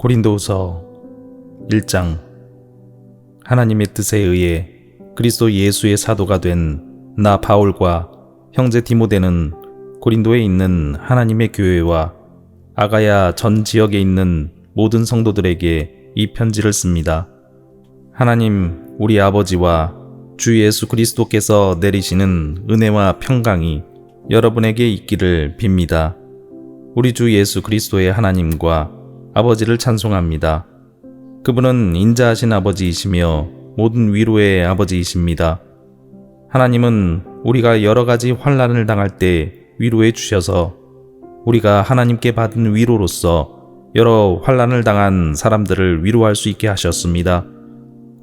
고린도후서 1장. 하나님의 뜻에 의해 그리스도 예수의 사도가 된 나 바울과 형제 디모데는 고린도에 있는 하나님의 교회와 아가야 전 지역에 있는 모든 성도들에게 이 편지를 씁니다. 하나님 우리 아버지와 주 예수 그리스도께서 내리시는 은혜와 평강이 여러분에게 있기를 빕니다. 우리 주 예수 그리스도의 하나님과 아버지를 찬송합니다. 그분은 인자하신 아버지이시며 모든 위로의 아버지이십니다. 하나님은 우리가 여러 가지 환난을 당할 때 위로해 주셔서 우리가 하나님께 받은 위로로서 여러 환난을 당한 사람들을 위로할 수 있게 하셨습니다.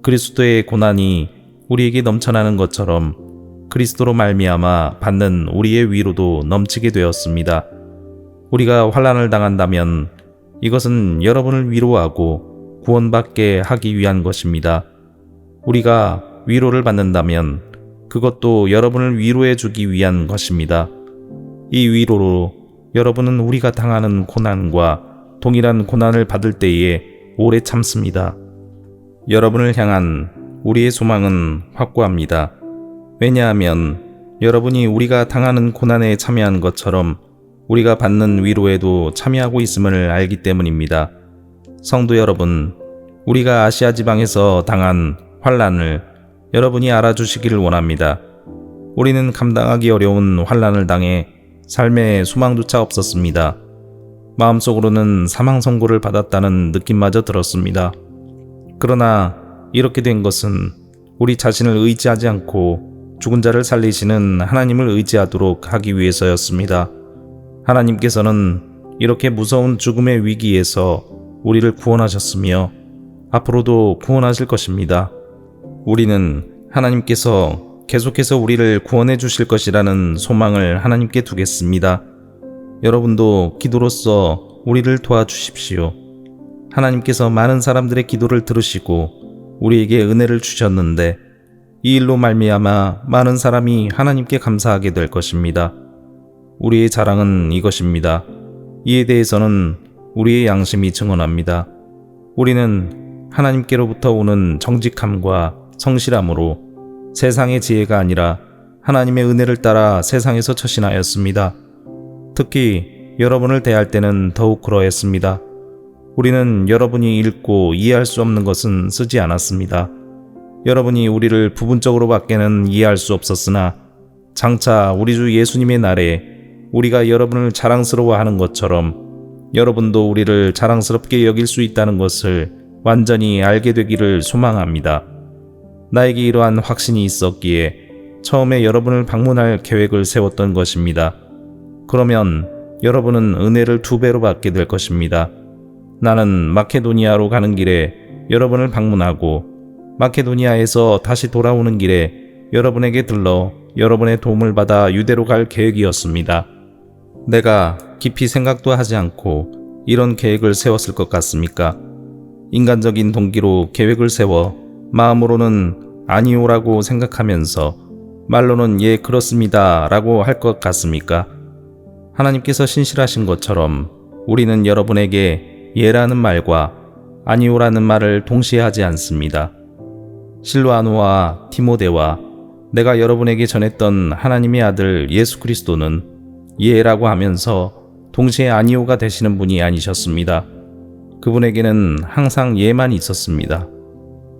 그리스도의 고난이 우리에게 넘쳐나는 것처럼 그리스도로 말미암아 받는 우리의 위로도 넘치게 되었습니다. 우리가 환난을 당한다면 이것은 여러분을 위로하고 구원받게 하기 위한 것입니다. 우리가 위로를 받는다면 그것도 여러분을 위로해 주기 위한 것입니다. 이 위로로 여러분은 우리가 당하는 고난과 동일한 고난을 받을 때에 오래 참습니다. 여러분을 향한 우리의 소망은 확고합니다. 왜냐하면 여러분이 우리가 당하는 고난에 참여한 것처럼 우리가 받는 위로에도 참여하고 있음을 알기 때문입니다. 성도 여러분, 우리가 아시아 지방에서 당한 환난을 여러분이 알아주시기를 원합니다. 우리는 감당하기 어려운 환난을 당해 삶에 소망조차 없었습니다. 마음속으로는 사망 선고를 받았다는 느낌마저 들었습니다. 그러나 이렇게 된 것은 우리 자신을 의지하지 않고 죽은 자를 살리시는 하나님을 의지하도록 하기 위해서였습니다. 하나님께서는 이렇게 무서운 죽음의 위기에서 우리를 구원하셨으며 앞으로도 구원하실 것입니다. 우리는 하나님께서 계속해서 우리를 구원해 주실 것이라는 소망을 하나님께 두겠습니다. 여러분도 기도로서 우리를 도와주십시오. 하나님께서 많은 사람들의 기도를 들으시고 우리에게 은혜를 주셨는데 이 일로 말미암아 많은 사람이 하나님께 감사하게 될 것입니다. 우리의 자랑은 이것입니다. 이에 대해서는 우리의 양심이 증언합니다. 우리는 하나님께로부터 오는 정직함과 성실함으로 세상의 지혜가 아니라 하나님의 은혜를 따라 세상에서 처신하였습니다. 특히 여러분을 대할 때는 더욱 그러했습니다. 우리는 여러분이 읽고 이해할 수 없는 것은 쓰지 않았습니다. 여러분이 우리를 부분적으로 밖에는 이해할 수 없었으나 장차 우리 주 예수님의 날에 우리가 여러분을 자랑스러워하는 것처럼 여러분도 우리를 자랑스럽게 여길 수 있다는 것을 완전히 알게 되기를 소망합니다. 나에게 이러한 확신이 있었기에 처음에 여러분을 방문할 계획을 세웠던 것입니다. 그러면 여러분은 은혜를 2배로 받게 될 것입니다. 나는 마케도니아로 가는 길에 여러분을 방문하고 마케도니아에서 다시 돌아오는 길에 여러분에게 들러 여러분의 도움을 받아 유대로 갈 계획이었습니다. 내가 깊이 생각도 하지 않고 이런 계획을 세웠을 것 같습니까? 인간적인 동기로 계획을 세워 마음으로는 아니오라고 생각하면서 말로는 예 그렇습니다 라고 할 것 같습니까? 하나님께서 신실하신 것처럼 우리는 여러분에게 예라는 말과 아니오라는 말을 동시에 하지 않습니다. 실로아노와 디모데와 내가 여러분에게 전했던 하나님의 아들 예수 그리스도는 예라고 하면서 동시에 아니오가 되시는 분이 아니셨습니다. 그분에게는 항상 예만 있었습니다.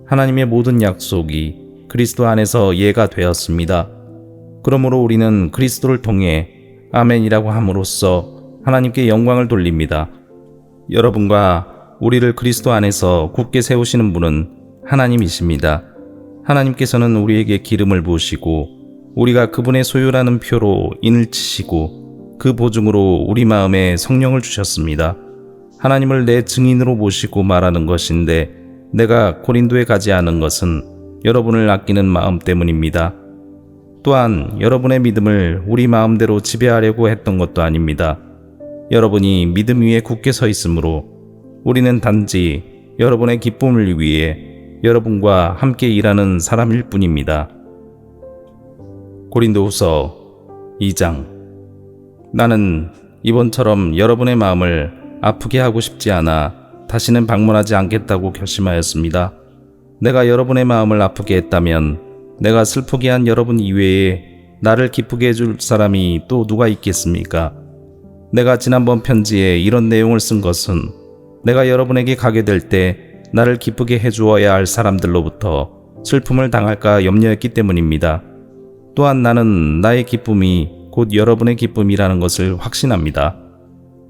하나님의 모든 약속이 그리스도 안에서 예가 되었습니다. 그러므로 우리는 그리스도를 통해 아멘이라고 함으로써 하나님께 영광을 돌립니다. 여러분과 우리를 그리스도 안에서 굳게 세우시는 분은 하나님이십니다. 하나님께서는 우리에게 기름을 부으시고 우리가 그분의 소유라는 표로 인을 치시고 그 보증으로 우리 마음에 성령을 주셨습니다. 하나님을 내 증인으로 모시고 말하는 것인데 내가 고린도에 가지 않은 것은 여러분을 아끼는 마음 때문입니다. 또한 여러분의 믿음을 우리 마음대로 지배하려고 했던 것도 아닙니다. 여러분이 믿음 위에 굳게 서 있으므로 우리는 단지 여러분의 기쁨을 위해 여러분과 함께 일하는 사람일 뿐입니다. 고린도후서 2장. 나는 이번처럼 여러분의 마음을 아프게 하고 싶지 않아 다시는 방문하지 않겠다고 결심하였습니다. 내가 여러분의 마음을 아프게 했다면 내가 슬프게 한 여러분 이외에 나를 기쁘게 해줄 사람이 또 누가 있겠습니까? 내가 지난번 편지에 이런 내용을 쓴 것은 내가 여러분에게 가게 될 때 나를 기쁘게 해주어야 할 사람들로부터 슬픔을 당할까 염려했기 때문입니다. 또한 나는 나의 기쁨이 곧 여러분의 기쁨이라는 것을 확신합니다.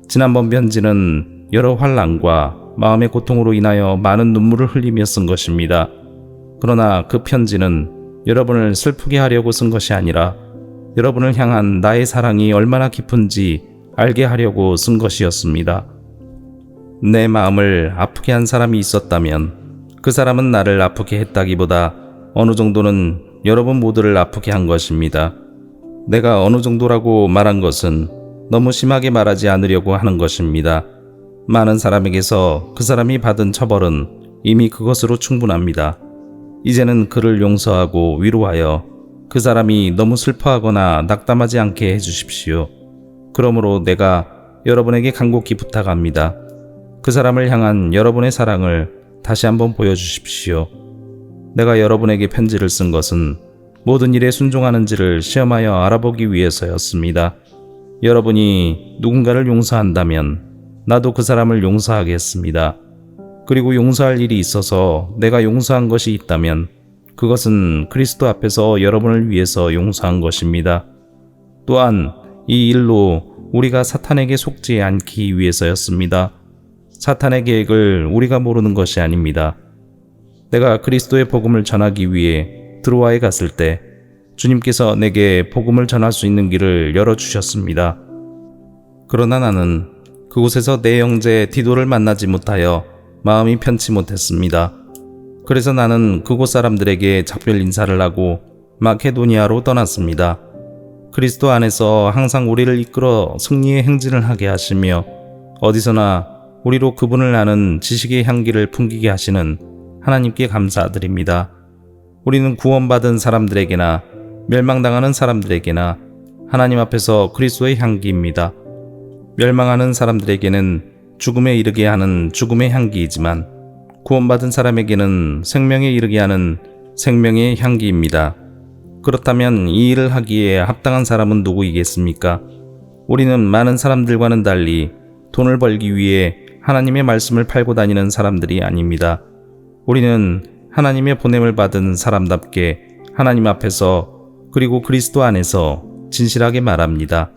지난번 편지는 여러 환난과 마음의 고통으로 인하여 많은 눈물을 흘리며 쓴 것입니다. 그러나 그 편지는 여러분을 슬프게 하려고 쓴 것이 아니라 여러분을 향한 나의 사랑이 얼마나 깊은지 알게 하려고 쓴 것이었습니다. 내 마음을 아프게 한 사람이 있었다면 그 사람은 나를 아프게 했다기보다 어느 정도는 여러분 모두를 아프게 한 것입니다. 내가 어느 정도라고 말한 것은 너무 심하게 말하지 않으려고 하는 것입니다. 많은 사람에게서 그 사람이 받은 처벌은 이미 그것으로 충분합니다. 이제는 그를 용서하고 위로하여 그 사람이 너무 슬퍼하거나 낙담하지 않게 해주십시오. 그러므로 내가 여러분에게 간곡히 부탁합니다. 그 사람을 향한 여러분의 사랑을 다시 한번 보여주십시오. 내가 여러분에게 편지를 쓴 것은 모든 일에 순종하는지를 시험하여 알아보기 위해서였습니다. 여러분이 누군가를 용서한다면 나도 그 사람을 용서하겠습니다. 그리고 용서할 일이 있어서 내가 용서한 것이 있다면 그것은 그리스도 앞에서 여러분을 위해서 용서한 것입니다. 또한 이 일로 우리가 사탄에게 속지 않기 위해서였습니다. 사탄의 계획을 우리가 모르는 것이 아닙니다. 내가 그리스도의 복음을 전하기 위해 드로아에 갔을 때 주님께서 내게 복음을 전할 수 있는 길을 열어주셨습니다. 그러나 나는 그곳에서 내 형제 디도를 만나지 못하여 마음이 편치 못했습니다. 그래서 나는 그곳 사람들에게 작별 인사를 하고 마케도니아로 떠났습니다. 그리스도 안에서 항상 우리를 이끌어 승리의 행진을 하게 하시며 어디서나 우리로 그분을 아는 지식의 향기를 풍기게 하시는 하나님께 감사드립니다. 우리는 구원받은 사람들에게나 멸망당하는 사람들에게나 하나님 앞에서 그리스도의 향기입니다. 멸망하는 사람들에게는 죽음에 이르게 하는 죽음의 향기이지만 구원받은 사람에게는 생명에 이르게 하는 생명의 향기입니다. 그렇다면 이 일을 하기에 합당한 사람은 누구이겠습니까? 우리는 많은 사람들과는 달리 돈을 벌기 위해 하나님의 말씀을 팔고 다니는 사람들이 아닙니다. 우리는 하나님의 보냄을 받은 사람답게 하나님 앞에서 그리고 그리스도 안에서 진실하게 말합니다.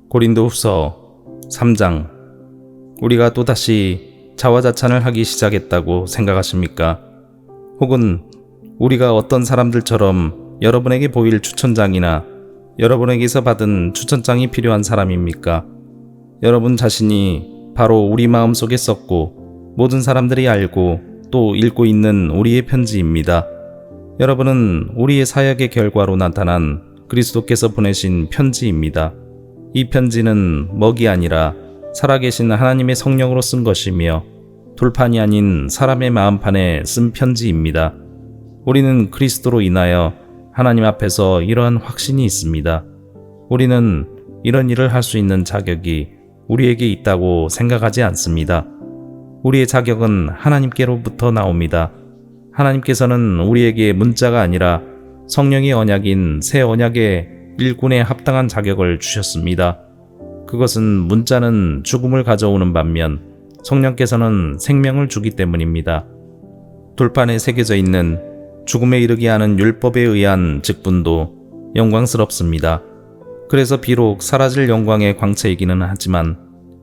고린도후서 3장. 우리가 또다시 자화자찬을 하기 시작했다고 생각하십니까? 혹은 우리가 어떤 사람들처럼 여러분에게 보일 추천장이나 여러분에게서 받은 추천장이 필요한 사람입니까? 여러분 자신이 바로 우리 마음속에 썼고 모든 사람들이 알고 또 읽고 있는 우리의 편지입니다. 여러분은 우리의 사역의 결과로 나타난 그리스도께서 보내신 편지입니다. 이 편지는 먹이 아니라 살아계신 하나님의 성령으로 쓴 것이며 돌판이 아닌 사람의 마음판에 쓴 편지입니다. 우리는 그리스도로 인하여 하나님 앞에서 이러한 확신이 있습니다. 우리는 이런 일을 할 수 있는 자격이 우리에게 있다고 생각하지 않습니다. 우리의 자격은 하나님께로부터 나옵니다. 하나님께서는 우리에게 문자가 아니라 성령의 언약인 새 언약의 일꾼에 합당한 자격을 주셨습니다. 그것은 문자는 죽음을 가져오는 반면 성령께서는 생명을 주기 때문입니다. 돌판에 새겨져 있는 죽음에 이르게 하는 율법에 의한 직분도 영광스럽습니다. 그래서 비록 사라질 영광의 광채이기는 하지만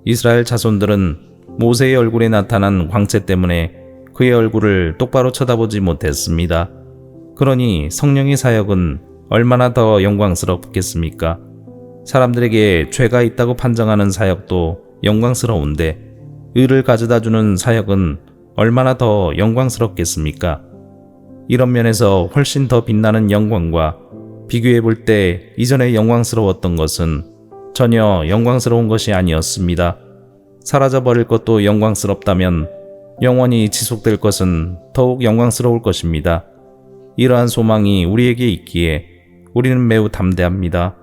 이스라엘 자손들은 모세의 얼굴에 나타난 광채 때문에 그의 얼굴을 똑바로 쳐다보지 못했습니다. 그러니 성령의 사역은 얼마나 더 영광스럽겠습니까? 사람들에게 죄가 있다고 판정하는 사역도 영광스러운데 의를 가져다주는 사역은 얼마나 더 영광스럽겠습니까? 이런 면에서 훨씬 더 빛나는 영광과 비교해 볼 때 이전에 영광스러웠던 것은 전혀 영광스러운 것이 아니었습니다. 사라져버릴 것도 영광스럽다면 영원히 지속될 것은 더욱 영광스러울 것입니다. 이러한 소망이 우리에게 있기에 우리는 매우 담대합니다.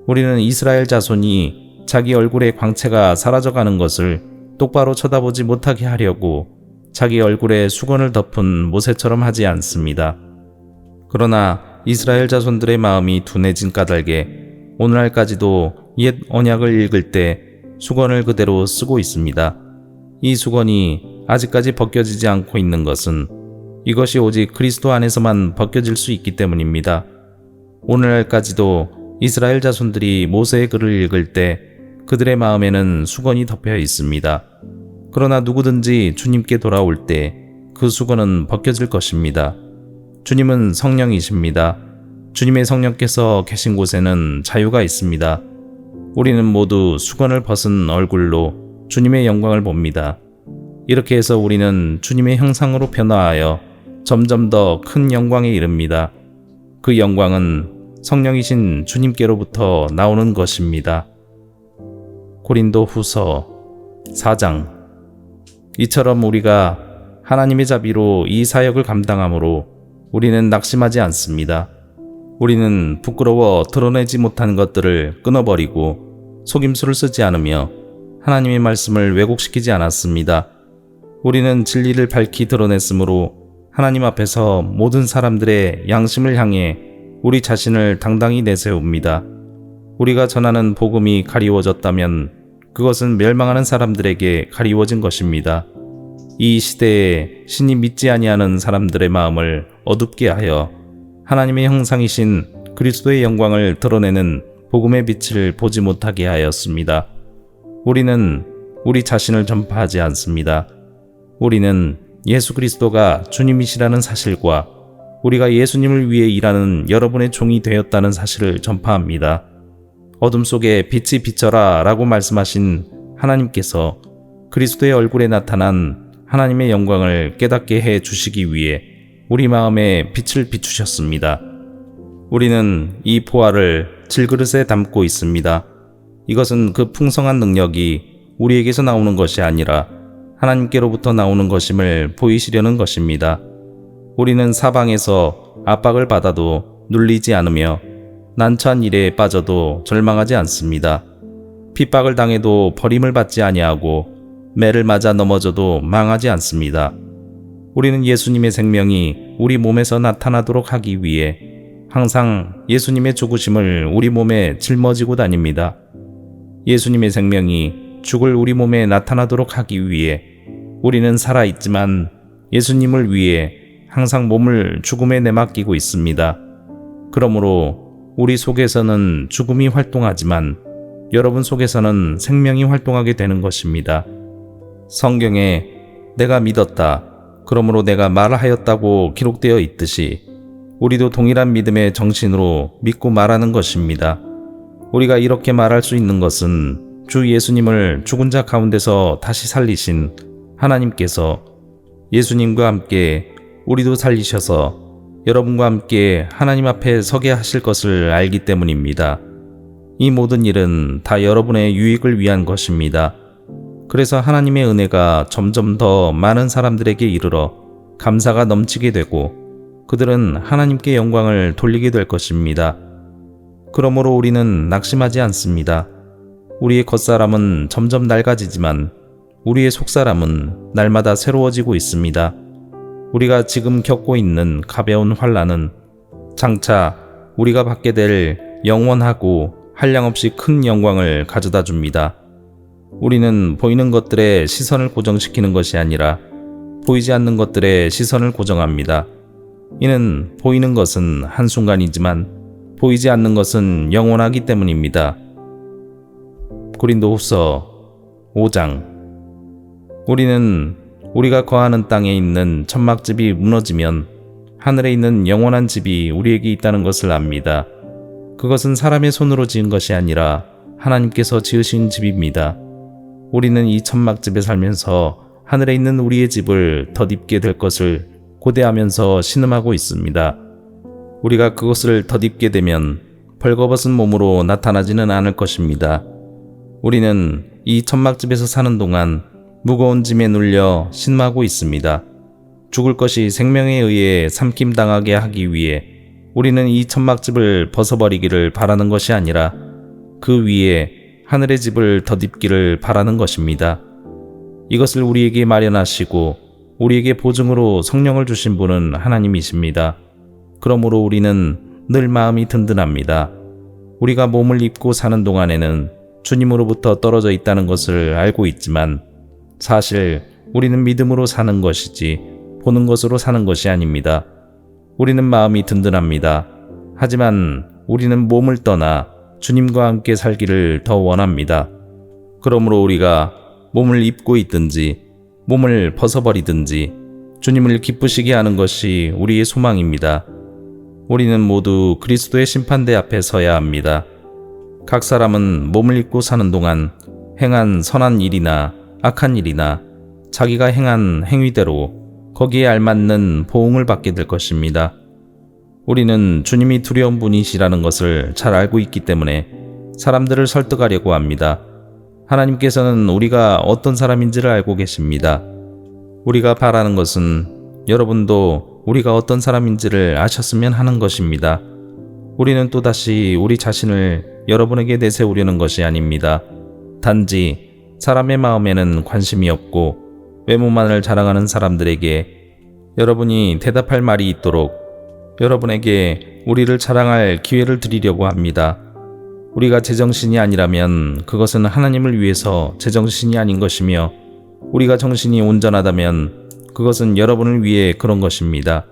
우리는 이스라엘 자손이 자기 얼굴의 광채가 사라져가는 것을 똑바로 쳐다보지 못하게 하려고 자기 얼굴에 수건을 덮은 모세처럼 하지 않습니다. 그러나 이스라엘 자손들의 마음이 둔해진 까닭에 오늘날까지도 옛 언약을 읽을 때 수건을 그대로 쓰고 있습니다. 이 수건이 아직까지 벗겨지지 않고 있는 것은 이것이 오직 그리스도 안에서만 벗겨질 수 있기 때문입니다. 오늘날까지도 이스라엘 자손들이 모세의 글을 읽을 때 그들의 마음에는 수건이 덮여 있습니다. 그러나 누구든지 주님께 돌아올 때 그 수건은 벗겨질 것입니다. 주님은 성령이십니다. 주님의 성령께서 계신 곳에는 자유가 있습니다. 우리는 모두 수건을 벗은 얼굴로 주님의 영광을 봅니다. 이렇게 해서 우리는 주님의 형상으로 변화하여 점점 더 큰 영광에 이릅니다. 그 영광은 성령이신 주님께로부터 나오는 것입니다. 고린도 후서 4장. 이처럼 우리가 하나님의 자비로 이 사역을 감당함으로 우리는 낙심하지 않습니다. 우리는 부끄러워 드러내지 못한 것들을 끊어버리고 속임수를 쓰지 않으며 하나님의 말씀을 왜곡시키지 않았습니다. 우리는 진리를 밝히 드러냈으므로 하나님 앞에서 모든 사람들의 양심을 향해 우리 자신을 당당히 내세웁니다. 우리가 전하는 복음이 가리워졌다면 그것은 멸망하는 사람들에게 가리워진 것입니다. 이 시대에 신이 믿지 아니하는 사람들의 마음을 어둡게 하여 하나님의 형상이신 그리스도의 영광을 드러내는 복음의 빛을 보지 못하게 하였습니다. 우리는 우리 자신을 전파하지 않습니다. 우리는 예수 그리스도가 주님이시라는 사실과 우리가 예수님을 위해 일하는 여러분의 종이 되었다는 사실을 전파합니다. 어둠 속에 빛이 비쳐라 라고 말씀하신 하나님께서 그리스도의 얼굴에 나타난 하나님의 영광을 깨닫게 해 주시기 위해 우리 마음에 빛을 비추셨습니다. 우리는 이 보화를 질그릇에 담고 있습니다. 이것은 그 풍성한 능력이 우리에게서 나오는 것이 아니라 하나님께로부터 나오는 것임을 보이시려는 것입니다. 우리는 사방에서 압박을 받아도 눌리지 않으며 난처한 일에 빠져도 절망하지 않습니다. 핍박을 당해도 버림을 받지 아니하고 매를 맞아 넘어져도 망하지 않습니다. 우리는 예수님의 생명이 우리 몸에서 나타나도록 하기 위해 항상 예수님의 죽으심을 우리 몸에 짊어지고 다닙니다. 예수님의 생명이 죽을 우리 몸에 나타나도록 하기 위해 우리는 살아있지만 예수님을 위해 항상 몸을 죽음에 내맡기고 있습니다. 그러므로 우리 속에서는 죽음이 활동하지만 여러분 속에서는 생명이 활동하게 되는 것입니다. 성경에 내가 믿었다, 그러므로 내가 말하였다고 기록되어 있듯이 우리도 동일한 믿음의 정신으로 믿고 말하는 것입니다. 우리가 이렇게 말할 수 있는 것은 주 예수님을 죽은 자 가운데서 다시 살리신 하나님께서 예수님과 함께 우리도 살리셔서 여러분과 함께 하나님 앞에 서게 하실 것을 알기 때문입니다. 이 모든 일은 다 여러분의 유익을 위한 것입니다. 그래서 하나님의 은혜가 점점 더 많은 사람들에게 이르러 감사가 넘치게 되고 그들은 하나님께 영광을 돌리게 될 것입니다. 그러므로 우리는 낙심하지 않습니다. 우리의 겉사람은 점점 낡아지지만 우리의 속사람은 날마다 새로워지고 있습니다. 우리가 지금 겪고 있는 가벼운 환난은 장차 우리가 받게 될 영원하고 한량없이 큰 영광을 가져다 줍니다. 우리는 보이는 것들에 시선을 고정시키는 것이 아니라 보이지 않는 것들에 시선을 고정합니다. 이는 보이는 것은 한순간이지만 보이지 않는 것은 영원하기 때문입니다. 고린도 후서 5장. 우리는 우리가 거하는 땅에 있는 천막집이 무너지면 하늘에 있는 영원한 집이 우리에게 있다는 것을 압니다. 그것은 사람의 손으로 지은 것이 아니라 하나님께서 지으신 집입니다. 우리는 이 천막집에 살면서 하늘에 있는 우리의 집을 덧입게 될 것을 고대하면서 신음하고 있습니다. 우리가 그것을 덧입게 되면 벌거벗은 몸으로 나타나지는 않을 것입니다. 우리는 이 천막집에서 사는 동안 무거운 짐에 눌려 신음하고 있습니다. 죽을 것이 생명에 의해 삼킴당하게 하기 위해 우리는 이 천막집을 벗어버리기를 바라는 것이 아니라 그 위에 하늘의 집을 덧입기를 바라는 것입니다. 이것을 우리에게 마련하시고 우리에게 보증으로 성령을 주신 분은 하나님이십니다. 그러므로 우리는 늘 마음이 든든합니다. 우리가 몸을 입고 사는 동안에는 주님으로부터 떨어져 있다는 것을 알고 있지만 사실 우리는 믿음으로 사는 것이지 보는 것으로 사는 것이 아닙니다. 우리는 마음이 든든합니다. 하지만 우리는 몸을 떠나 주님과 함께 살기를 더 원합니다. 그러므로 우리가 몸을 입고 있든지 몸을 벗어버리든지 주님을 기쁘시게 하는 것이 우리의 소망입니다. 우리는 모두 그리스도의 심판대 앞에 서야 합니다. 각 사람은 몸을 입고 사는 동안 행한 선한 일이나 악한 일이나 자기가 행한 행위대로 거기에 알맞는 보응을 받게 될 것입니다. 우리는 주님이 두려운 분이시라는 것을 잘 알고 있기 때문에 사람들을 설득하려고 합니다. 하나님께서는 우리가 어떤 사람인지를 알고 계십니다. 우리가 바라는 것은 여러분도 우리가 어떤 사람인지를 아셨으면 하는 것입니다. 우리는 또다시 우리 자신을 여러분에게 내세우려는 것이 아닙니다. 단지 사람의 마음에는 관심이 없고 외모만을 자랑하는 사람들에게 여러분이 대답할 말이 있도록 여러분에게 우리를 자랑할 기회를 드리려고 합니다. 우리가 제정신이 아니라면 그것은 하나님을 위해서 제정신이 아닌 것이며 우리가 정신이 온전하다면 그것은 여러분을 위해 그런 것입니다.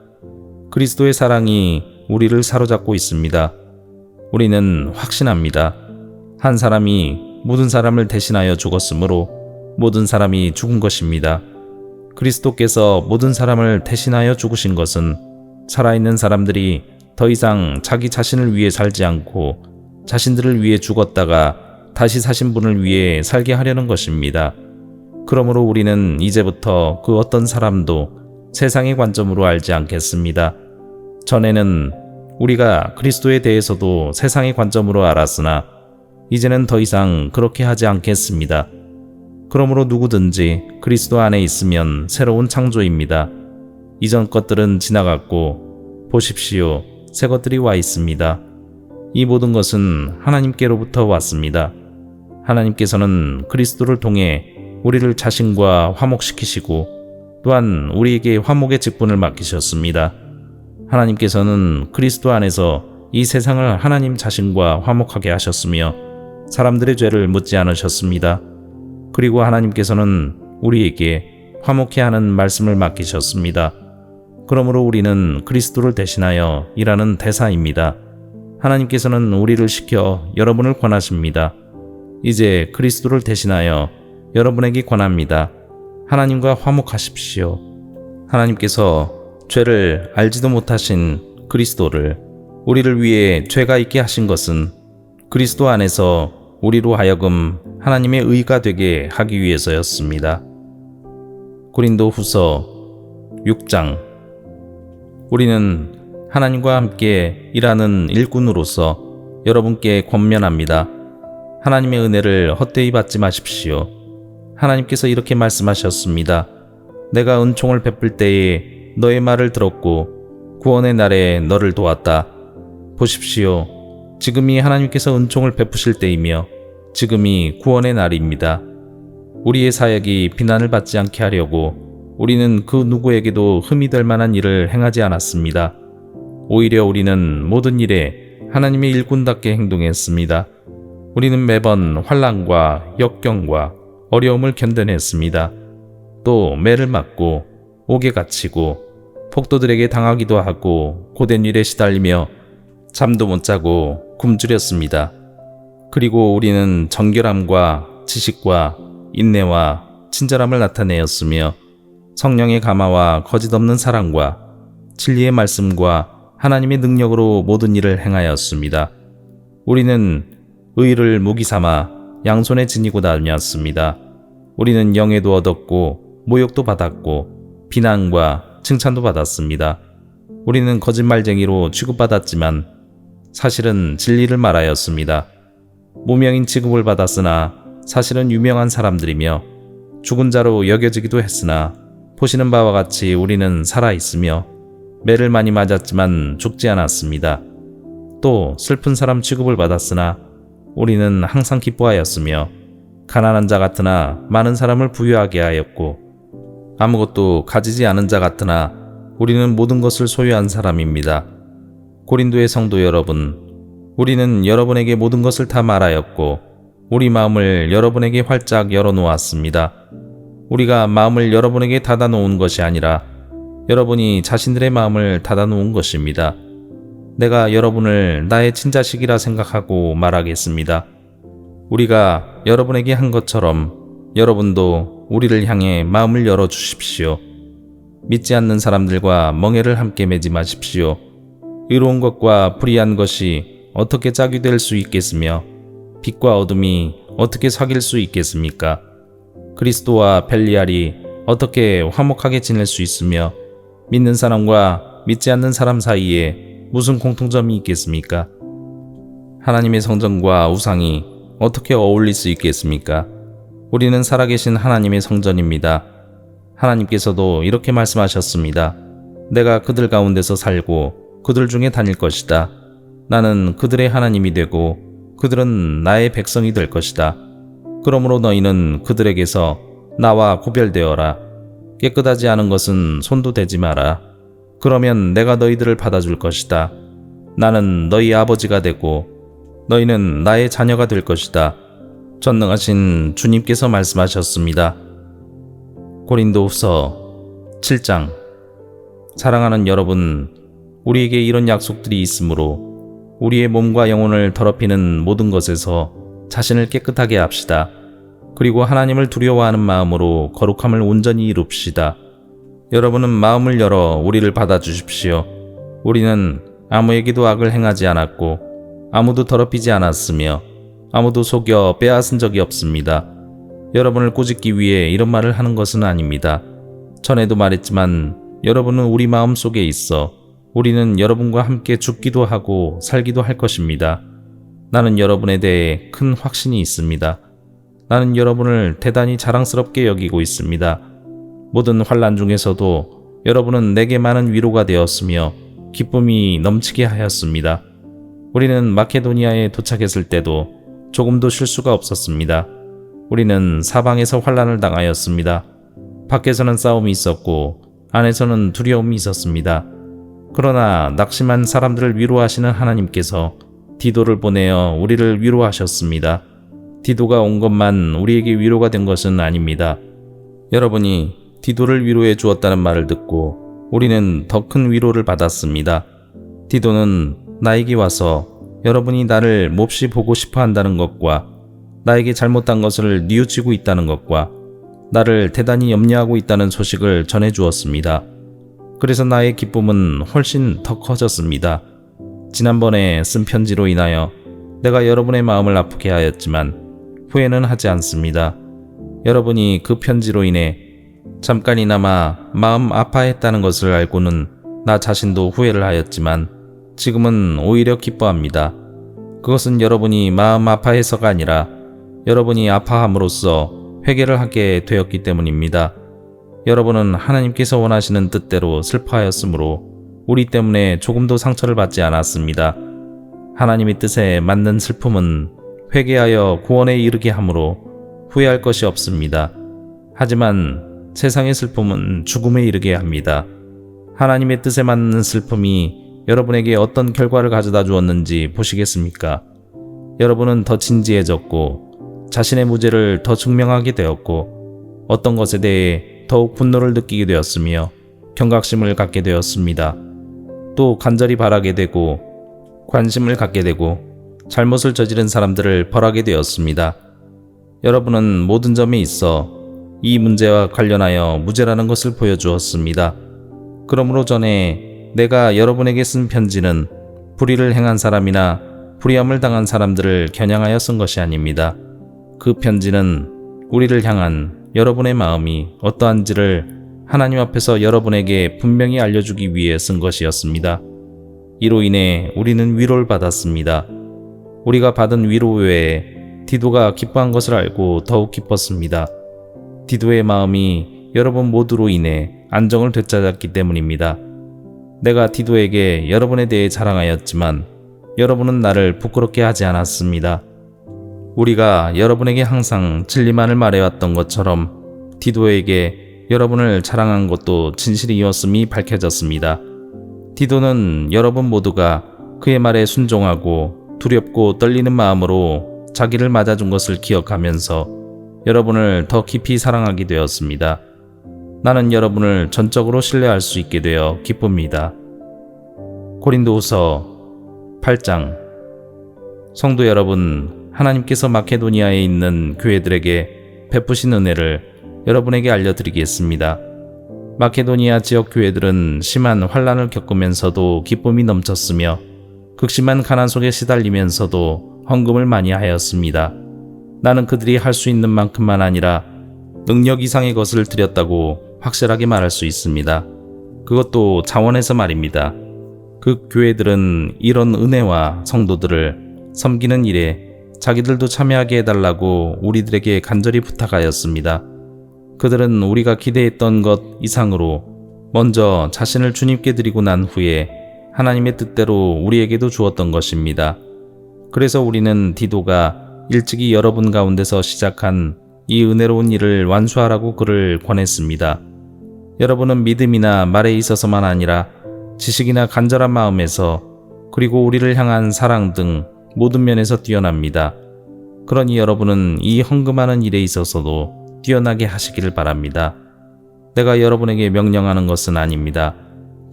그리스도의 사랑이 우리를 사로잡고 있습니다. 우리는 확신합니다. 한 사람이 모든 사람을 대신하여 죽었으므로 모든 사람이 죽은 것입니다. 그리스도께서 모든 사람을 대신하여 죽으신 것은 살아있는 사람들이 더 이상 자기 자신을 위해 살지 않고 자신들을 위해 죽었다가 다시 사신 분을 위해 살게 하려는 것입니다. 그러므로 우리는 이제부터 그 어떤 사람도 세상의 관점으로 알지 않겠습니다. 전에는 우리가 그리스도에 대해서도 세상의 관점으로 알았으나 이제는 더 이상 그렇게 하지 않겠습니다. 그러므로 누구든지 그리스도 안에 있으면 새로운 창조입니다. 이전 것들은 지나갔고 보십시오, 새 것들이 와 있습니다. 이 모든 것은 하나님께로부터 왔습니다. 하나님께서는 그리스도를 통해 우리를 자신과 화목시키시고 또한 우리에게 화목의 직분을 맡기셨습니다. 하나님께서는 그리스도 안에서 이 세상을 하나님 자신과 화목하게 하셨으며 사람들의 죄를 묻지 않으셨습니다. 그리고 하나님께서는 우리에게 화목케 하는 말씀을 맡기셨습니다. 그러므로 우리는 그리스도를 대신하여 일하는 대사입니다. 하나님께서는 우리를 시켜 여러분을 권하십니다. 이제 그리스도를 대신하여 여러분에게 권합니다. 하나님과 화목하십시오. 하나님께서 죄를 알지도 못하신 그리스도를 우리를 위해 죄가 있게 하신 것은 그리스도 안에서 우리로 하여금 하나님의 의가 되게 하기 위해서였습니다. 고린도 후서 6장. 우리는 하나님과 함께 일하는 일꾼으로서 여러분께 권면합니다. 하나님의 은혜를 헛되이 받지 마십시오. 하나님께서 이렇게 말씀하셨습니다. 내가 은총을 베풀 때에 너의 말을 들었고 구원의 날에 너를 도왔다. 보십시오. 지금이 하나님께서 은총을 베푸실 때이며 지금이 구원의 날입니다. 우리의 사역이 비난을 받지 않게 하려고 우리는 그 누구에게도 흠이 될 만한 일을 행하지 않았습니다. 오히려 우리는 모든 일에 하나님의 일꾼답게 행동했습니다. 우리는 매번 환난과 역경과 어려움을 견뎌냈습니다. 또 매를 맞고 옥에 갇히고 폭도들에게 당하기도 하고 고된 일에 시달리며 잠도 못 자고 굶주렸습니다. 그리고 우리는 정결함과 지식과 인내와 친절함을 나타내었으며 성령의 감화와 거짓 없는 사랑과 진리의 말씀과 하나님의 능력으로 모든 일을 행하였습니다. 우리는 의를 무기 삼아 양손에 지니고 다녔습니다. 우리는 영예도 얻었고 모욕도 받았고 비난과 칭찬도 받았습니다. 우리는 거짓말쟁이로 취급받았지만 사실은 진리를 말하였습니다. 무명인 취급을 받았으나 사실은 유명한 사람들이며 죽은 자로 여겨지기도 했으나 보시는 바와 같이 우리는 살아있으며 매를 많이 맞았지만 죽지 않았습니다. 또 슬픈 사람 취급을 받았으나 우리는 항상 기뻐하였으며 가난한 자 같으나 많은 사람을 부유하게 하였고, 아무것도 가지지 않은 자 같으나 우리는 모든 것을 소유한 사람입니다. 고린도의 성도 여러분, 우리는 여러분에게 모든 것을 다 말하였고 우리 마음을 여러분에게 활짝 열어놓았습니다. 우리가 마음을 여러분에게 닫아놓은 것이 아니라 여러분이 자신들의 마음을 닫아놓은 것입니다. 내가 여러분을 나의 친자식이라 생각하고 말하겠습니다. 우리가 여러분에게 한 것처럼 여러분도 우리를 향해 마음을 열어주십시오. 믿지 않는 사람들과 멍에를 함께 매지 마십시오. 의로운 것과 불의한 것이 어떻게 짝이 될 수 있겠으며 빛과 어둠이 어떻게 사귈 수 있겠습니까? 그리스도와 벨리알이 어떻게 화목하게 지낼 수 있으며 믿는 사람과 믿지 않는 사람 사이에 무슨 공통점이 있겠습니까? 하나님의 성전과 우상이 어떻게 어울릴 수 있겠습니까? 우리는 살아계신 하나님의 성전입니다. 하나님께서도 이렇게 말씀하셨습니다. 내가 그들 가운데서 살고 그들 중에 다닐 것이다. 나는 그들의 하나님이 되고 그들은 나의 백성이 될 것이다. 그러므로 너희는 그들에게서 나와 구별되어라. 깨끗하지 않은 것은 손도 대지 마라. 그러면 내가 너희들을 받아줄 것이다. 나는 너희 아버지가 되고 너희는 나의 자녀가 될 것이다. 전능하신 주님께서 말씀하셨습니다. 고린도후서 7장. 사랑하는 여러분, 우리에게 이런 약속들이 있으므로 우리의 몸과 영혼을 더럽히는 모든 것에서 자신을 깨끗하게 합시다. 그리고 하나님을 두려워하는 마음으로 거룩함을 온전히 이룹시다. 여러분은 마음을 열어 우리를 받아주십시오. 우리는 아무에게도 악을 행하지 않았고 아무도 더럽히지 않았으며 아무도 속여 빼앗은 적이 없습니다. 여러분을 꾸짖기 위해 이런 말을 하는 것은 아닙니다. 전에도 말했지만 여러분은 우리 마음 속에 있어 우리는 여러분과 함께 죽기도 하고 살기도 할 것입니다. 나는 여러분에 대해 큰 확신이 있습니다. 나는 여러분을 대단히 자랑스럽게 여기고 있습니다. 모든 환난 중에서도 여러분은 내게 많은 위로가 되었으며 기쁨이 넘치게 하였습니다. 우리는 마케도니아에 도착했을 때도 조금도 쉴 수가 없었습니다. 우리는 사방에서 환난을 당하였습니다. 밖에서는 싸움이 있었고 안에서는 두려움이 있었습니다. 그러나 낙심한 사람들을 위로하시는 하나님께서 디도를 보내어 우리를 위로하셨습니다. 디도가 온 것만 우리에게 위로가 된 것은 아닙니다. 여러분이 디도를 위로해 주었다는 말을 듣고 우리는 더 큰 위로를 받았습니다. 디도는 나에게 와서 여러분이 나를 몹시 보고 싶어 한다는 것과 나에게 잘못한 것을 뉘우치고 있다는 것과 나를 대단히 염려하고 있다는 소식을 전해 주었습니다. 그래서 나의 기쁨은 훨씬 더 커졌습니다. 지난번에 쓴 편지로 인하여 내가 여러분의 마음을 아프게 하였지만 후회는 하지 않습니다. 여러분이 그 편지로 인해 잠깐이나마 마음 아파했다는 것을 알고는 나 자신도 후회를 하였지만 지금은 오히려 기뻐합니다. 그것은 여러분이 마음 아파해서가 아니라 여러분이 아파함으로써 회개를 하게 되었기 때문입니다. 여러분은 하나님께서 원하시는 뜻대로 슬퍼하였으므로 우리 때문에 조금도 상처를 받지 않았습니다. 하나님의 뜻에 맞는 슬픔은 회개하여 구원에 이르게 하므로 후회할 것이 없습니다. 하지만 세상의 슬픔은 죽음에 이르게 합니다. 하나님의 뜻에 맞는 슬픔이 여러분에게 어떤 결과를 가져다 주었는지 보시겠습니까? 여러분은 더 진지해졌고 자신의 무죄를 더 증명하게 되었고 어떤 것에 대해 더욱 분노를 느끼게 되었으며 경각심을 갖게 되었습니다. 또 간절히 바라게 되고 관심을 갖게 되고 잘못을 저지른 사람들을 벌하게 되었습니다. 여러분은 모든 점에 있어 이 문제와 관련하여 무죄라는 것을 보여주었습니다. 그러므로 전에 내가 여러분에게 쓴 편지는 불의를 행한 사람이나 불의함을 당한 사람들을 겨냥하여 쓴 것이 아닙니다. 그 편지는 우리를 향한 여러분의 마음이 어떠한지를 하나님 앞에서 여러분에게 분명히 알려주기 위해 쓴 것이었습니다. 이로 인해 우리는 위로를 받았습니다. 우리가 받은 위로 외에 디도가 기뻐한 것을 알고 더욱 기뻤습니다. 디도의 마음이 여러분 모두로 인해 안정을 되찾았기 때문입니다. 내가 디도에게 여러분에 대해 자랑하였지만 여러분은 나를 부끄럽게 하지 않았습니다. 우리가 여러분에게 항상 진리만을 말해왔던 것처럼 디도에게 여러분을 자랑한 것도 진실이었음이 밝혀졌습니다. 디도는 여러분 모두가 그의 말에 순종하고 두렵고 떨리는 마음으로 자기를 맞아준 것을 기억하면서 여러분을 더 깊이 사랑하게 되었습니다. 나는 여러분을 전적으로 신뢰할 수 있게 되어 기쁩니다. 고린도후서 8장. 성도 여러분, 하나님께서 마케도니아에 있는 교회들에게 베푸신 은혜를 여러분에게 알려드리겠습니다. 마케도니아 지역 교회들은 심한 환난을 겪으면서도 기쁨이 넘쳤으며 극심한 가난 속에 시달리면서도 헌금을 많이 하였습니다. 나는 그들이 할 수 있는 만큼만 아니라 능력 이상의 것을 드렸다고 확실하게 말할 수 있습니다. 그것도 자원에서 말입니다. 그 교회들은 이런 은혜와 성도들을 섬기는 일에 자기들도 참여하게 해달라고 우리들에게 간절히 부탁하였습니다. 그들은 우리가 기대했던 것 이상으로 먼저 자신을 주님께 드리고 난 후에 하나님의 뜻대로 우리에게도 주었던 것입니다. 그래서 우리는 디도가 일찍이 여러분 가운데서 시작한 이 은혜로운 일을 완수하라고 그를 권했습니다. 여러분은 믿음이나 말에 있어서만 아니라 지식이나 간절한 마음에서 그리고 우리를 향한 사랑 등 모든 면에서 뛰어납니다. 그러니 여러분은 이 헌금하는 일에 있어서도 뛰어나게 하시기를 바랍니다. 내가 여러분에게 명령하는 것은 아닙니다.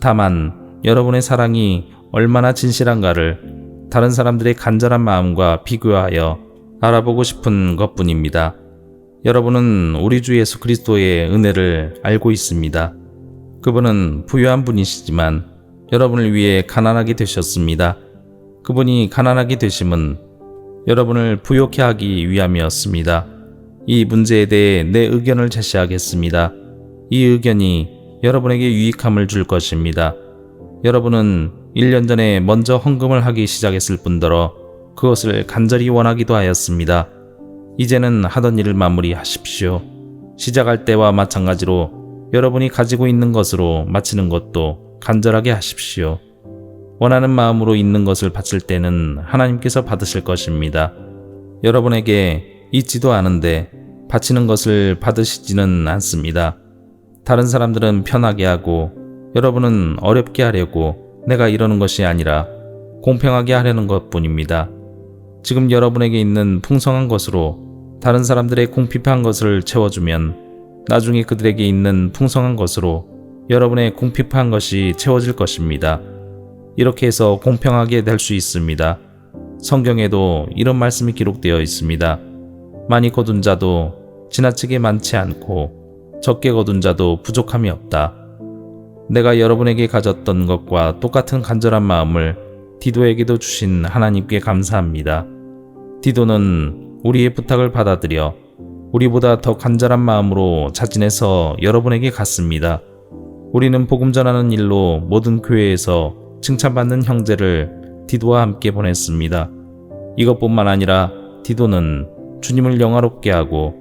다만 여러분의 사랑이 얼마나 진실한가를 다른 사람들의 간절한 마음과 비교하여 알아보고 싶은 것뿐입니다. 여러분은 우리 주 예수 그리스도의 은혜를 알고 있습니다. 그분은 부유한 분이시지만 여러분을 위해 가난하게 되셨습니다. 그분이 가난하게 되심은 여러분을 부욕해 하기 위함이었습니다. 이 문제에 대해 내 의견을 제시하겠습니다. 이 의견이 여러분에게 유익함을 줄 것입니다. 여러분은 1년 전에 먼저 헌금을 하기 시작했을 뿐더러 그것을 간절히 원하기도 하였습니다. 이제는 하던 일을 마무리하십시오. 시작할 때와 마찬가지로 여러분이 가지고 있는 것으로 마치는 것도 간절하게 하십시오. 원하는 마음으로 있는 것을 바칠 때는 하나님께서 받으실 것입니다. 여러분에게 있지도 않은데 바치는 것을 받으시지는 않습니다. 다른 사람들은 편하게 하고 여러분은 어렵게 하려고 내가 이러는 것이 아니라 공평하게 하려는 것뿐입니다. 지금 여러분에게 있는 풍성한 것으로 다른 사람들의 궁핍한 것을 채워주면 나중에 그들에게 있는 풍성한 것으로 여러분의 궁핍한 것이 채워질 것입니다. 이렇게 해서 공평하게 될 수 있습니다. 성경에도 이런 말씀이 기록되어 있습니다. 많이 거둔 자도 지나치게 많지 않고 적게 거둔 자도 부족함이 없다. 내가 여러분에게 가졌던 것과 똑같은 간절한 마음을 디도에게도 주신 하나님께 감사합니다. 디도는 우리의 부탁을 받아들여 우리보다 더 간절한 마음으로 자진해서 여러분에게 갔습니다. 우리는 복음 전하는 일로 모든 교회에서 칭찬받는 형제를 디도와 함께 보냈습니다. 이것뿐만 아니라 디도는 주님을 영화롭게 하고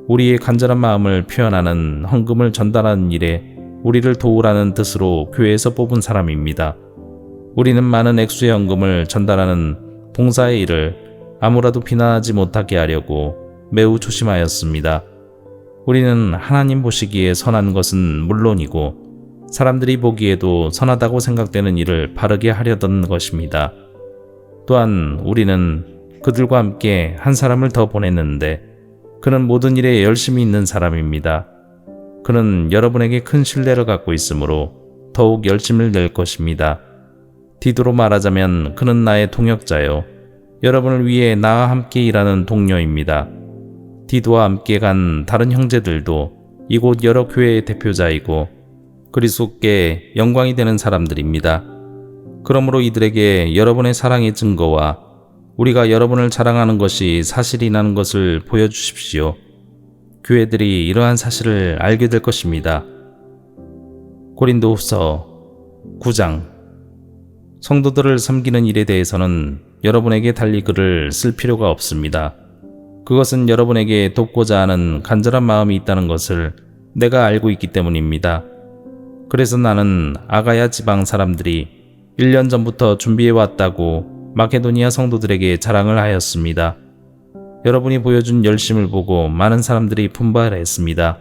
우리의 간절한 마음을 표현하는 헌금을 전달하는 일에 우리를 도우라는 뜻으로 교회에서 뽑은 사람입니다. 우리는 많은 액수의 헌금을 전달하는 봉사의 일을 아무라도 비난하지 못하게 하려고 매우 조심하였습니다. 우리는 하나님 보시기에 선한 것은 물론이고 사람들이 보기에도 선하다고 생각되는 일을 바르게 하려던 것입니다. 또한 우리는 그들과 함께 한 사람을 더 보냈는데 그는 모든 일에 열심히 있는 사람입니다. 그는 여러분에게 큰 신뢰를 갖고 있으므로 더욱 열심을 낼 것입니다. 디도로 말하자면 그는 나의 동역자요. 여러분을 위해 나와 함께 일하는 동료입니다. 디도와 함께 간 다른 형제들도 이곳 여러 교회의 대표자이고 그리스도께 영광이 되는 사람들입니다. 그러므로 이들에게 여러분의 사랑의 증거와 우리가 여러분을 자랑하는 것이 사실이라는 것을 보여주십시오. 교회들이 이러한 사실을 알게 될 것입니다. 고린도후서 9장. 성도들을 섬기는 일에 대해서는 여러분에게 달리 글을 쓸 필요가 없습니다. 그것은 여러분에게 돕고자 하는 간절한 마음이 있다는 것을 내가 알고 있기 때문입니다. 그래서 나는 아가야 지방 사람들이 1년 전부터 준비해 왔다고 마케도니아 성도들에게 자랑을 하였습니다. 여러분이 보여준 열심을 보고 많은 사람들이 분발했습니다.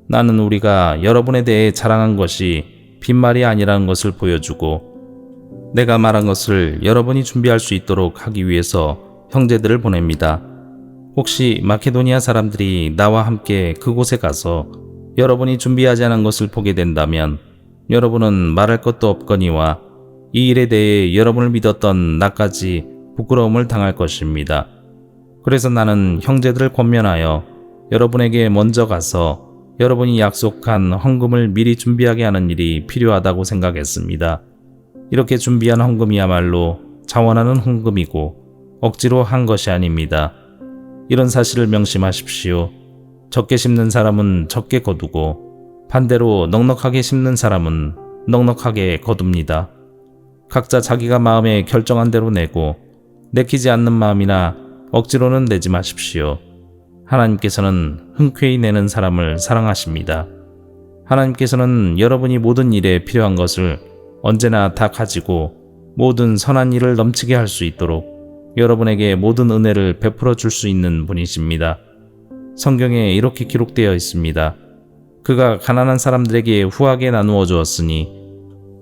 나는 우리가 여러분에 대해 자랑한 것이 빈말이 아니라는 것을 보여주고 내가 말한 것을 여러분이 준비할 수 있도록 하기 위해서 형제들을 보냅니다. 혹시 마케도니아 사람들이 나와 함께 그곳에 가서 여러분이 준비하지 않은 것을 보게 된다면 여러분은 말할 것도 없거니와 이 일에 대해 여러분을 믿었던 나까지 부끄러움을 당할 것입니다. 그래서 나는 형제들을 권면하여 여러분에게 먼저 가서 여러분이 약속한 헌금을 미리 준비하게 하는 일이 필요하다고 생각했습니다. 이렇게 준비한 헌금이야말로 자원하는 헌금이고 억지로 한 것이 아닙니다. 이런 사실을 명심하십시오. 적게 심는 사람은 적게 거두고 반대로 넉넉하게 심는 사람은 넉넉하게 거둡니다. 각자 자기가 마음에 결정한 대로 내고 내키지 않는 마음이나 억지로는 내지 마십시오. 하나님께서는 흔쾌히 내는 사람을 사랑하십니다. 하나님께서는 여러분이 모든 일에 필요한 것을 언제나 다 가지고 모든 선한 일을 넘치게 할 수 있도록 여러분에게 모든 은혜를 베풀어 줄 수 있는 분이십니다. 성경에 이렇게 기록되어 있습니다. 그가 가난한 사람들에게 후하게 나누어 주었으니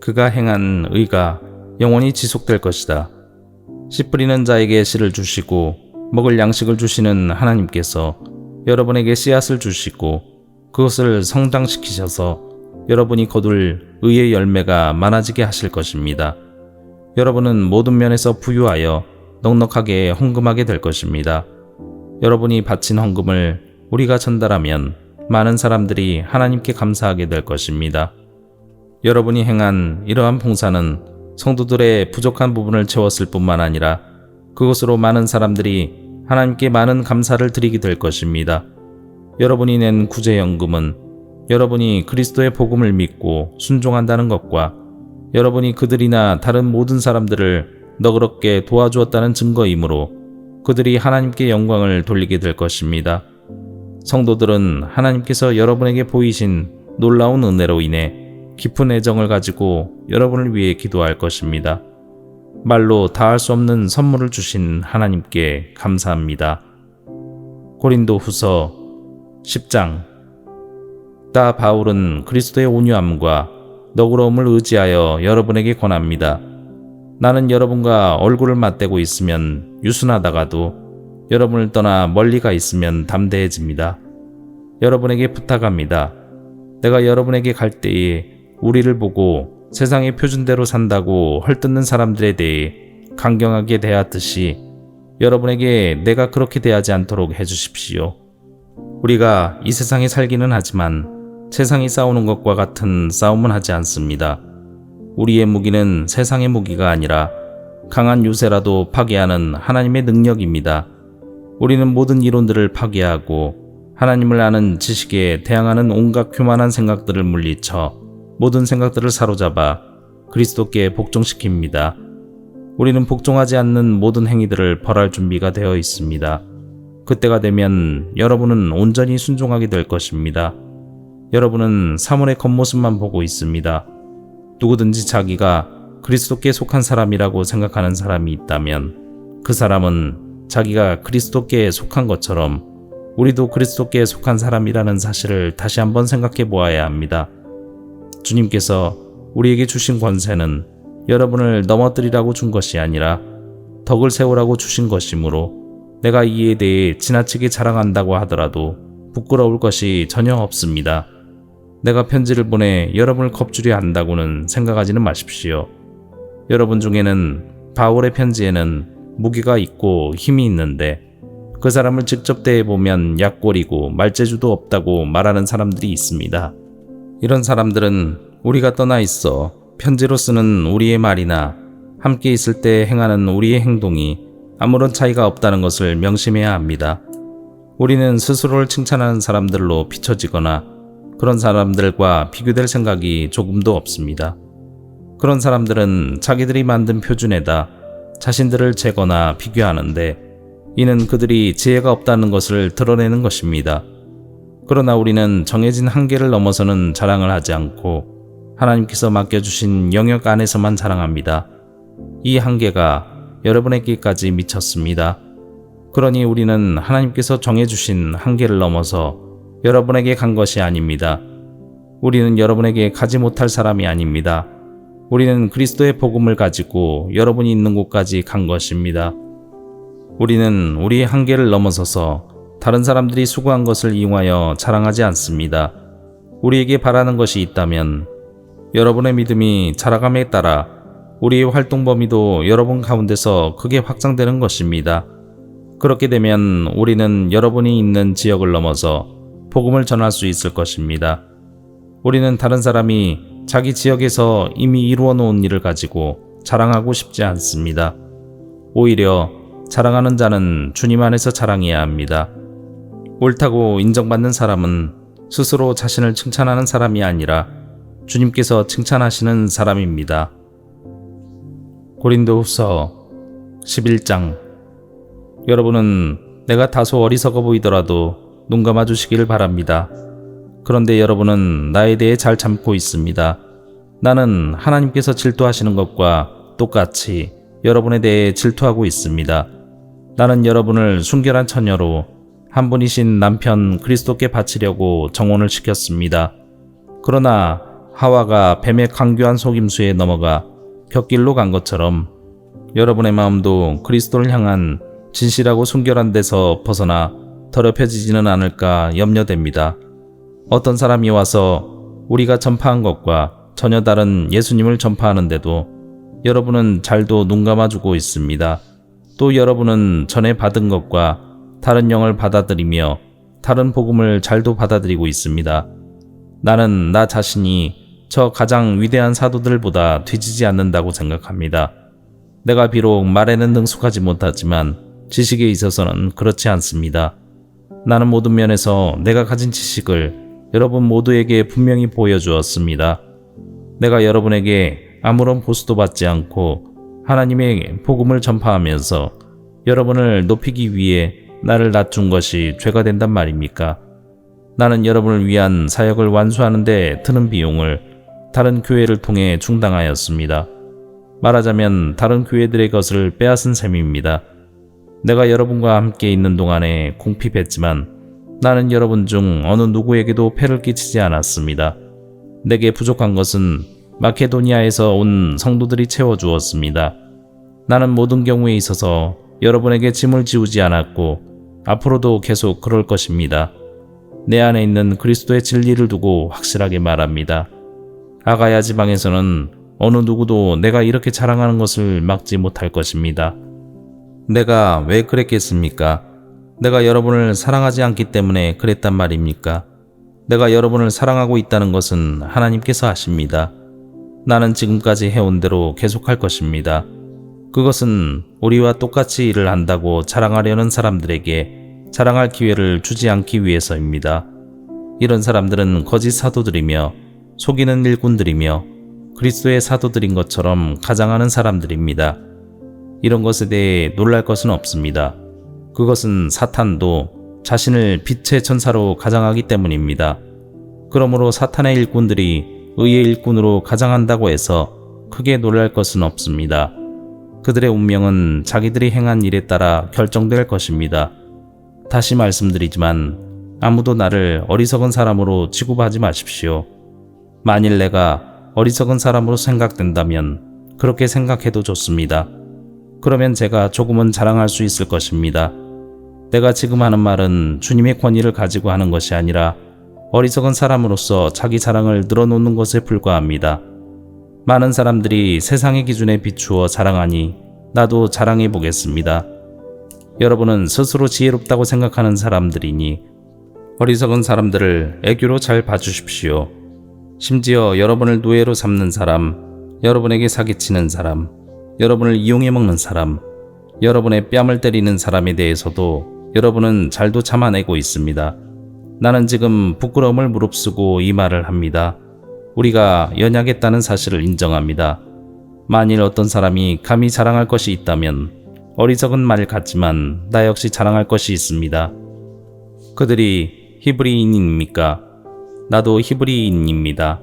그가 행한 의가 영원히 지속될 것이다. 씨 뿌리는 자에게 씨를 주시고 먹을 양식을 주시는 하나님께서 여러분에게 씨앗을 주시고 그것을 성장시키셔서 여러분이 거둘 의의 열매가 많아지게 하실 것입니다. 여러분은 모든 면에서 부유하여 넉넉하게 헌금하게 될 것입니다. 여러분이 바친 헌금을 우리가 전달하면 많은 사람들이 하나님께 감사하게 될 것입니다. 여러분이 행한 이러한 봉사는 성도들의 부족한 부분을 채웠을 뿐만 아니라 그것으로 많은 사람들이 하나님께 많은 감사를 드리게 될 것입니다. 여러분이 낸 구제연금은 여러분이 그리스도의 복음을 믿고 순종한다는 것과 여러분이 그들이나 다른 모든 사람들을 너그럽게 도와주었다는 증거이므로 그들이 하나님께 영광을 돌리게 될 것입니다. 성도들은 하나님께서 여러분에게 보이신 놀라운 은혜로 인해 깊은 애정을 가지고 여러분을 위해 기도할 것입니다. 말로 다할 수 없는 선물을 주신 하나님께 감사합니다. 고린도 후서 10장. 나 바울은 그리스도의 온유함과 너그러움을 의지하여 여러분에게 권합니다. 나는 여러분과 얼굴을 맞대고 있으면 유순하다가도 여러분을 떠나 멀리 가 있으면 담대해집니다. 여러분에게 부탁합니다. 내가 여러분에게 갈 때에 우리를 보고 세상의 표준대로 산다고 헐뜯는 사람들에 대해 강경하게 대하듯이 여러분에게 내가 그렇게 대하지 않도록 해주십시오. 우리가 이 세상에 살기는 하지만 세상이 싸우는 것과 같은 싸움은 하지 않습니다. 우리의 무기는 세상의 무기가 아니라 강한 요새라도 파괴하는 하나님의 능력입니다. 우리는 모든 이론들을 파괴하고 하나님을 아는 지식에 대항하는 온갖 교만한 생각들을 물리쳐 모든 생각들을 사로잡아 그리스도께 복종시킵니다. 우리는 복종하지 않는 모든 행위들을 벌할 준비가 되어 있습니다. 그때가 되면 여러분은 온전히 순종하게 될 것입니다. 여러분은 사물의 겉모습만 보고 있습니다. 누구든지 자기가 그리스도께 속한 사람이라고 생각하는 사람이 있다면 그 사람은 자기가 그리스도께 속한 것처럼 우리도 그리스도께 속한 사람이라는 사실을 다시 한번 생각해 보아야 합니다. 주님께서 우리에게 주신 권세는 여러분을 넘어뜨리라고 준 것이 아니라 덕을 세우라고 주신 것이므로 내가 이에 대해 지나치게 자랑한다고 하더라도 부끄러울 것이 전혀 없습니다. 내가 편지를 보내 여러분을 겁주려 한다고는 생각하지는 마십시오. 여러분 중에는 바울의 편지에는 무기가 있고 힘이 있는데 그 사람을 직접 대해보면 약골이고 말재주도 없다고 말하는 사람들이 있습니다. 이런 사람들은 우리가 떠나 있어 편지로 쓰는 우리의 말이나 함께 있을 때 행하는 우리의 행동이 아무런 차이가 없다는 것을 명심해야 합니다. 우리는 스스로를 칭찬하는 사람들로 비춰지거나 그런 사람들과 비교될 생각이 조금도 없습니다. 그런 사람들은 자기들이 만든 표준에다 자신들을 재거나 비교하는데 이는 그들이 지혜가 없다는 것을 드러내는 것입니다. 그러나 우리는 정해진 한계를 넘어서는 자랑을 하지 않고 하나님께서 맡겨주신 영역 안에서만 자랑합니다. 이 한계가 여러분에게까지 미쳤습니다. 그러니 우리는 하나님께서 정해주신 한계를 넘어서 여러분에게 간 것이 아닙니다. 우리는 여러분에게 가지 못할 사람이 아닙니다. 우리는 그리스도의 복음을 가지고 여러분이 있는 곳까지 간 것입니다. 우리는 우리의 한계를 넘어서서 다른 사람들이 수고한 것을 이용하여 자랑하지 않습니다. 우리에게 바라는 것이 있다면 여러분의 믿음이 자라감에 따라 우리의 활동 범위도 여러분 가운데서 크게 확장되는 것입니다. 그렇게 되면 우리는 여러분이 있는 지역을 넘어서 복음을 전할 수 있을 것입니다. 우리는 다른 사람이 자기 지역에서 이미 이루어 놓은 일을 가지고 자랑하고 싶지 않습니다. 오히려 자랑하는 자는 주님 안에서 자랑해야 합니다. 옳다고 인정받는 사람은 스스로 자신을 칭찬하는 사람이 아니라 주님께서 칭찬하시는 사람입니다. 고린도후서 11장. 여러분은 내가 다소 어리석어 보이더라도 눈 감아 주시기를 바랍니다. 그런데 여러분은 나에 대해 잘 참고 있습니다. 나는 하나님께서 질투하시는 것과 똑같이 여러분에 대해 질투하고 있습니다. 나는 여러분을 순결한 처녀로 한 분이신 남편 그리스도께 바치려고 정혼을 시켰습니다. 그러나 하와가 뱀의 강교한 속임수에 넘어가 곁길로 간 것처럼 여러분의 마음도 그리스도를 향한 진실하고 순결한 데서 벗어나 더럽혀지지는 않을까 염려됩니다. 어떤 사람이 와서 우리가 전파한 것과 전혀 다른 예수님을 전파하는데도 여러분은 잘도 눈 감아주고 있습니다. 또 여러분은 전에 받은 것과 다른 영을 받아들이며 다른 복음을 잘도 받아들이고 있습니다. 나는 나 자신이 저 가장 위대한 사도들보다 뒤지지 않는다고 생각합니다. 내가 비록 말에는 능숙하지 못하지만 지식에 있어서는 그렇지 않습니다. 나는 모든 면에서 내가 가진 지식을 여러분 모두에게 분명히 보여주었습니다. 내가 여러분에게 아무런 보수도 받지 않고 하나님의 복음을 전파하면서 여러분을 높이기 위해 나를 낮춘 것이 죄가 된단 말입니까? 나는 여러분을 위한 사역을 완수하는 데 드는 비용을 다른 교회를 통해 충당하였습니다. 말하자면 다른 교회들의 것을 빼앗은 셈입니다. 내가 여러분과 함께 있는 동안에 궁핍했지만 나는 여러분 중 어느 누구에게도 폐를 끼치지 않았습니다. 내게 부족한 것은 마케도니아에서 온 성도들이 채워주었습니다. 나는 모든 경우에 있어서 여러분에게 짐을 지우지 않았고 앞으로도 계속 그럴 것입니다. 내 안에 있는 그리스도의 진리를 두고 확실하게 말합니다. 아가야 지방에서는 어느 누구도 내가 이렇게 자랑하는 것을 막지 못할 것입니다. 내가 왜 그랬겠습니까? 내가 여러분을 사랑하지 않기 때문에 그랬단 말입니까? 내가 여러분을 사랑하고 있다는 것은 하나님께서 아십니다. 나는 지금까지 해온 대로 계속할 것입니다. 그것은 우리와 똑같이 일을 한다고 자랑하려는 사람들에게 자랑할 기회를 주지 않기 위해서입니다. 이런 사람들은 거짓 사도들이며 속이는 일꾼들이며 그리스도의 사도들인 것처럼 가장하는 사람들입니다. 이런 것에 대해 놀랄 것은 없습니다. 그것은 사탄도 자신을 빛의 천사로 가장하기 때문입니다. 그러므로 사탄의 일꾼들이 의의 일꾼으로 가장한다고 해서 크게 놀랄 것은 없습니다. 그들의 운명은 자기들이 행한 일에 따라 결정될 것입니다. 다시 말씀드리지만 아무도 나를 어리석은 사람으로 취급하지 마십시오. 만일 내가 어리석은 사람으로 생각된다면 그렇게 생각해도 좋습니다. 그러면 제가 조금은 자랑할 수 있을 것입니다. 내가 지금 하는 말은 주님의 권위를 가지고 하는 것이 아니라 어리석은 사람으로서 자기 자랑을 늘어놓는 것에 불과합니다. 많은 사람들이 세상의 기준에 비추어 자랑하니 나도 자랑해 보겠습니다. 여러분은 스스로 지혜롭다고 생각하는 사람들이니 어리석은 사람들을 애교로 잘 봐주십시오. 심지어 여러분을 노예로 삼는 사람, 여러분에게 사기치는 사람, 여러분을 이용해 먹는 사람, 여러분의 뺨을 때리는 사람에 대해서도 여러분은 잘도 참아내고 있습니다. 나는 지금 부끄러움을 무릅쓰고 이 말을 합니다. 우리가 연약했다는 사실을 인정합니다. 만일 어떤 사람이 감히 자랑할 것이 있다면 어리석은 말 같지만 나 역시 자랑할 것이 있습니다. 그들이 히브리인입니까? 나도 히브리인입니다.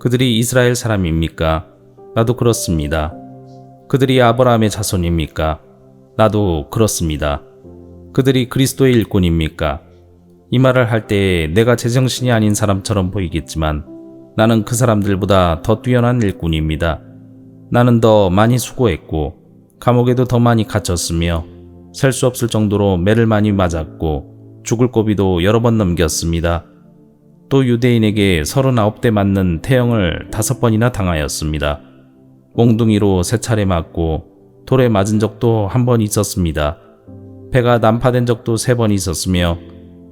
그들이 이스라엘 사람입니까? 나도 그렇습니다. 그들이 아브라함의 자손입니까? 나도 그렇습니다. 그들이 그리스도의 일꾼입니까? 이 말을 할 때 내가 제정신이 아닌 사람처럼 보이겠지만 나는 그 사람들보다 더 뛰어난 일꾼입니다. 나는 더 많이 수고했고 감옥에도 더 많이 갇혔으며 셀 수 없을 정도로 매를 많이 맞았고 죽을 고비도 여러 번 넘겼습니다. 또 유대인에게 39대 맞는 태형을 5번이나 당하였습니다. 몽둥이로 3차례 맞고 돌에 맞은 적도 한 번 있었습니다. 배가 난파된 적도 3번 있었으며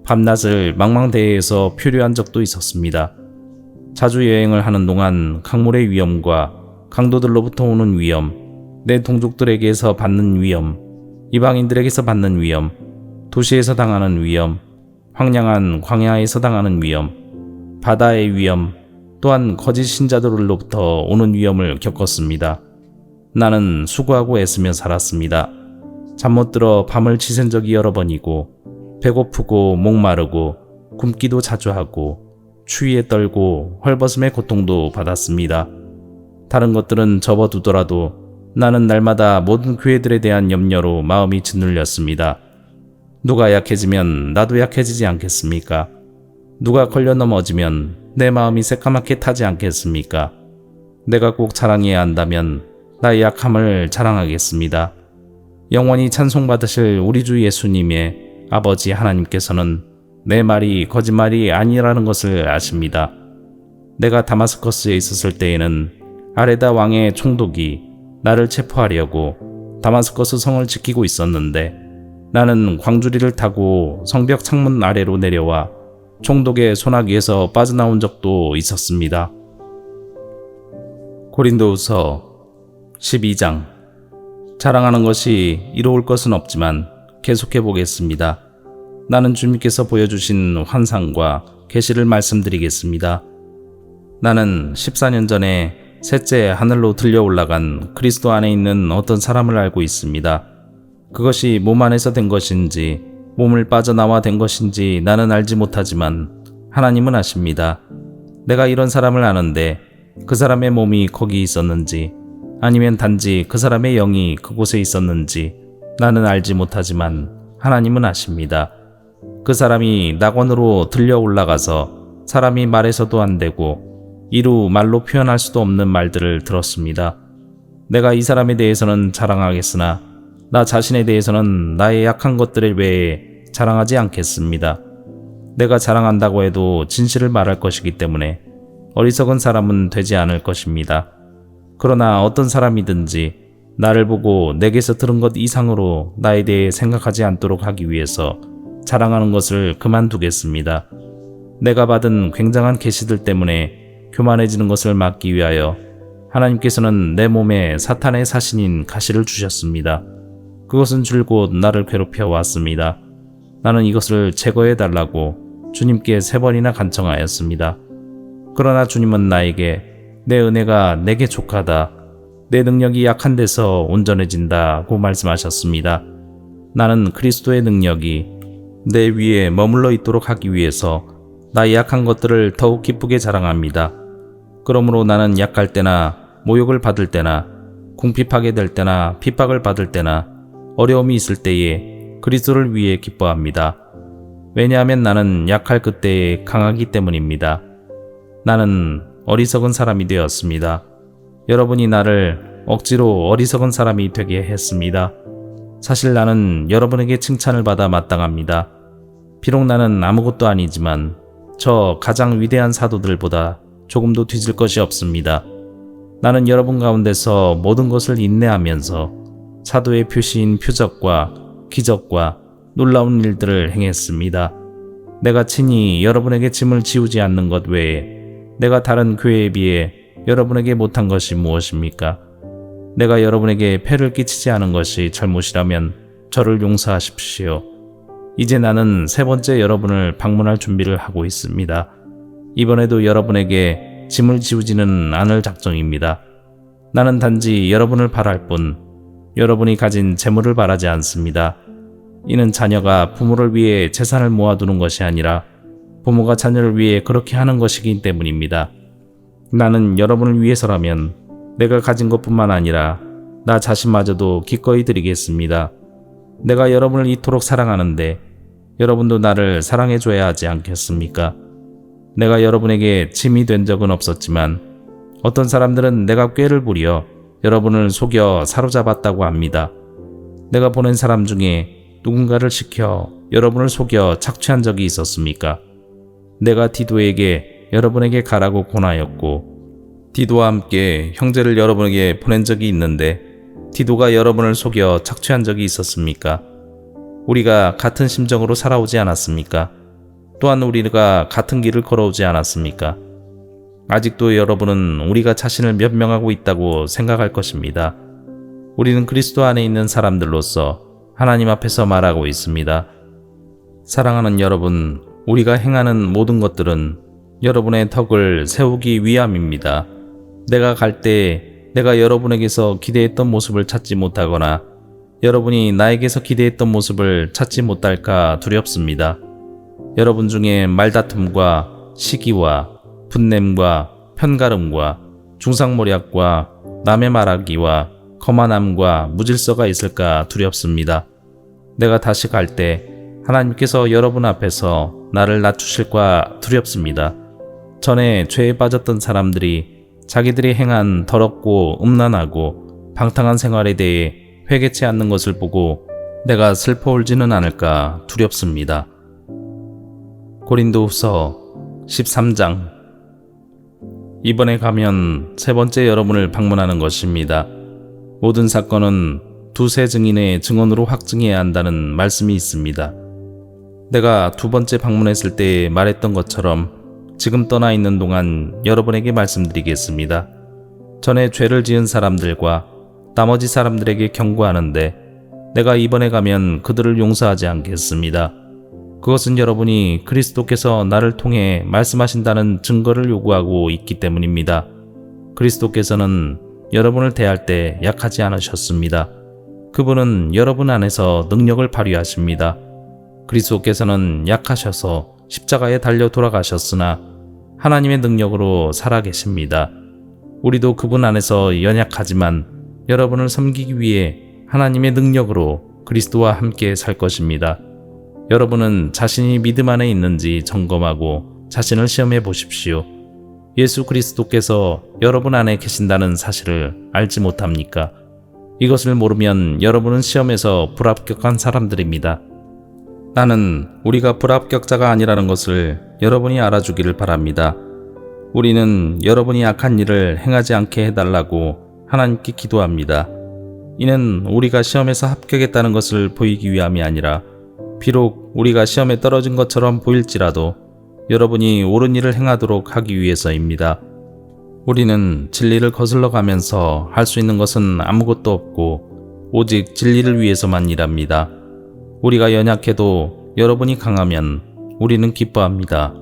밤낮을 망망대해에서 표류한 적도 있었습니다. 자주 여행을 하는 동안 강물의 위험과 강도들로부터 오는 위험, 내 동족들에게서 받는 위험, 이방인들에게서 받는 위험, 도시에서 당하는 위험, 황량한 광야에서 당하는 위험, 바다의 위험, 또한 거짓 신자들로부터 오는 위험을 겪었습니다. 나는 수고하고 애쓰며 살았습니다. 잠 못 들어 밤을 지샌 적이 여러 번이고 배고프고 목마르고 굶기도 자주 하고 추위에 떨고 헐벗음의 고통도 받았습니다. 다른 것들은 접어두더라도 나는 날마다 모든 교회들에 대한 염려로 마음이 짓눌렸습니다. 누가 약해지면 나도 약해지지 않겠습니까? 누가 걸려 넘어지면 내 마음이 새까맣게 타지 않겠습니까? 내가 꼭 자랑해야 한다면 나의 약함을 자랑하겠습니다. 영원히 찬송받으실 우리 주 예수님의 아버지 하나님께서는 내 말이 거짓말이 아니라는 것을 아십니다. 내가 다마스커스에 있었을 때에는 아레다 왕의 총독이 나를 체포하려고 다마스커스 성을 지키고 있었는데 나는 광주리를 타고 성벽 창문 아래로 내려와 총독의 소나기에서 빠져나온 적도 있었습니다. 고린도후서 12장. 자랑하는 것이 이로울 것은 없지만 계속해 보겠습니다. 나는 주님께서 보여주신 환상과 계시를 말씀드리겠습니다. 나는 14년 전에 셋째 하늘로 들려 올라간 그리스도 안에 있는 어떤 사람을 알고 있습니다. 그것이 몸 안에서 된 것인지 몸을 빠져나와 된 것인지 나는 알지 못하지만 하나님은 아십니다. 내가 이런 사람을 아는데 그 사람의 몸이 거기 있었는지 아니면 단지 그 사람의 영이 그곳에 있었는지 나는 알지 못하지만 하나님은 아십니다. 그 사람이 낙원으로 들려 올라가서 사람이 말해서도 안 되고 이루 말로 표현할 수도 없는 말들을 들었습니다. 내가 이 사람에 대해서는 자랑하겠으나 나 자신에 대해서는 나의 약한 것들 외에 자랑하지 않겠습니다. 내가 자랑한다고 해도 진실을 말할 것이기 때문에 어리석은 사람은 되지 않을 것입니다. 그러나 어떤 사람이든지 나를 보고 내게서 들은 것 이상으로 나에 대해 생각하지 않도록 하기 위해서 자랑하는 것을 그만두겠습니다. 내가 받은 굉장한 계시들 때문에 교만해지는 것을 막기 위하여 하나님께서는 내 몸에 사탄의 사신인 가시를 주셨습니다. 그것은 줄곧 나를 괴롭혀 왔습니다. 나는 이것을 제거해 달라고 주님께 3번이나 간청하였습니다. 그러나 주님은 나에게 내 은혜가 내게 족하다, 내 능력이 약한 데서 온전해진다고 말씀하셨습니다. 나는 그리스도의 능력이 내 위에 머물러 있도록 하기 위해서 나의 약한 것들을 더욱 기쁘게 자랑합니다. 그러므로 나는 약할 때나 모욕을 받을 때나 궁핍하게 될 때나 핍박을 받을 때나 어려움이 있을 때에 그리스도를 위해 기뻐합니다. 왜냐하면 나는 약할 그때에 강하기 때문입니다. 나는 어리석은 사람이 되었습니다. 여러분이 나를 억지로 어리석은 사람이 되게 했습니다. 사실 나는 여러분에게 칭찬을 받아 마땅합니다. 비록 나는 아무것도 아니지만 저 가장 위대한 사도들보다 조금도 뒤질 것이 없습니다. 나는 여러분 가운데서 모든 것을 인내하면서 사도의 표시인 표적과 기적과 놀라운 일들을 행했습니다. 내가 친히 여러분에게 짐을 지우지 않는 것 외에 내가 다른 교회에 비해 여러분에게 못한 것이 무엇입니까? 내가 여러분에게 폐를 끼치지 않은 것이 잘못이라면 저를 용서하십시오. 이제 나는 3번째 여러분을 방문할 준비를 하고 있습니다. 이번에도 여러분에게 짐을 지우지는 않을 작정입니다. 나는 단지 여러분을 바랄 뿐 여러분이 가진 재물을 바라지 않습니다. 이는 자녀가 부모를 위해 재산을 모아두는 것이 아니라 부모가 자녀를 위해 그렇게 하는 것이기 때문입니다. 나는 여러분을 위해서라면 내가 가진 것뿐만 아니라 나 자신마저도 기꺼이 드리겠습니다. 내가 여러분을 이토록 사랑하는데 여러분도 나를 사랑해줘야 하지 않겠습니까? 내가 여러분에게 짐이 된 적은 없었지만 어떤 사람들은 내가 꾀를 부려 여러분을 속여 사로잡았다고 합니다. 내가 보낸 사람 중에 누군가를 시켜 여러분을 속여 착취한 적이 있었습니까? 내가 디도에게 여러분에게 가라고 권하였고 디도와 함께 형제를 여러분에게 보낸 적이 있는데 디도가 여러분을 속여 착취한 적이 있었습니까? 우리가 같은 심정으로 살아오지 않았습니까? 또한 우리가 같은 길을 걸어오지 않았습니까? 아직도 여러분은 우리가 자신을 변명하고 있다고 생각할 것입니다. 우리는 그리스도 안에 있는 사람들로서 하나님 앞에서 말하고 있습니다. 사랑하는 여러분, 우리가 행하는 모든 것들은 여러분의 덕을 세우기 위함입니다. 내가 갈 때 내가 여러분에게서 기대했던 모습을 찾지 못하거나 여러분이 나에게서 기대했던 모습을 찾지 못할까 두렵습니다. 여러분 중에 말다툼과 시기와 분냄과 편가름과 중상모략과 남의 말하기와 거만함과 무질서가 있을까 두렵습니다. 내가 다시 갈 때 하나님께서 여러분 앞에서 나를 낮추실까 두렵습니다. 전에 죄에 빠졌던 사람들이 자기들이 행한 더럽고 음란하고 방탕한 생활에 대해 회개치 않는 것을 보고 내가 슬퍼 울지는 않을까 두렵습니다. 고린도후서 13장. 이번에 가면 세 번째 여러분을 방문하는 것입니다. 모든 사건은 두세 증인의 증언으로 확증해야 한다는 말씀이 있습니다. 내가 두 번째 방문했을 때 말했던 것처럼 지금 떠나 있는 동안 여러분에게 말씀드리겠습니다. 전에 죄를 지은 사람들과 나머지 사람들에게 경고하는데 내가 이번에 가면 그들을 용서하지 않겠습니다. 그것은 여러분이 그리스도께서 나를 통해 말씀하신다는 증거를 요구하고 있기 때문입니다. 그리스도께서는 여러분을 대할 때 약하지 않으셨습니다. 그분은 여러분 안에서 능력을 발휘하십니다. 그리스도께서는 약하셔서 십자가에 달려 돌아가셨으나 하나님의 능력으로 살아계십니다. 우리도 그분 안에서 연약하지만 여러분을 섬기기 위해 하나님의 능력으로 그리스도와 함께 살 것입니다. 여러분은 자신이 믿음 안에 있는지 점검하고 자신을 시험해 보십시오. 예수 그리스도께서 여러분 안에 계신다는 사실을 알지 못합니까? 이것을 모르면 여러분은 시험에서 불합격한 사람들입니다. 나는 우리가 불합격자가 아니라는 것을 여러분이 알아주기를 바랍니다. 우리는 여러분이 악한 일을 행하지 않게 해달라고 하나님께 기도합니다. 이는 우리가 시험에서 합격했다는 것을 보이기 위함이 아니라 비록 우리가 시험에 떨어진 것처럼 보일지라도 여러분이 옳은 일을 행하도록 하기 위해서입니다. 우리는 진리를 거슬러 가면서 할 수 있는 것은 아무것도 없고 오직 진리를 위해서만 일합니다. 우리가 연약해도 여러분이 강하면 우리는 기뻐합니다.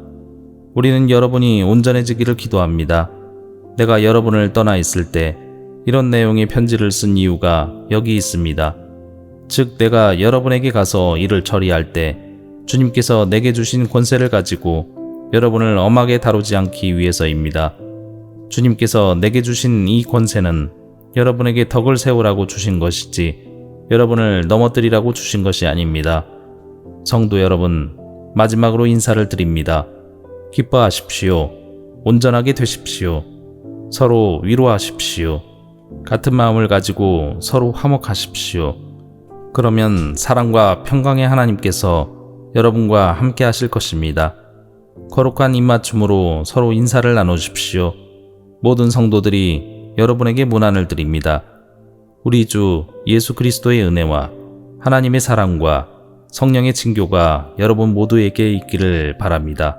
우리는 여러분이 온전해지기를 기도합니다. 내가 여러분을 떠나 있을 때 이런 내용의 편지를 쓴 이유가 여기 있습니다. 즉 내가 여러분에게 가서 일을 처리할 때 주님께서 내게 주신 권세를 가지고 여러분을 엄하게 다루지 않기 위해서입니다. 주님께서 내게 주신 이 권세는 여러분에게 덕을 세우라고 주신 것이지 여러분을 넘어뜨리라고 주신 것이 아닙니다. 성도 여러분, 마지막으로 인사를 드립니다. 기뻐하십시오. 온전하게 되십시오. 서로 위로하십시오. 같은 마음을 가지고 서로 화목하십시오. 그러면 사랑과 평강의 하나님께서 여러분과 함께 하실 것입니다. 거룩한 입맞춤으로 서로 인사를 나누십시오. 모든 성도들이 여러분에게 문안을 드립니다. 우리 주 예수 그리스도의 은혜와 하나님의 사랑과 성령의 친교가 여러분 모두에게 있기를 바랍니다.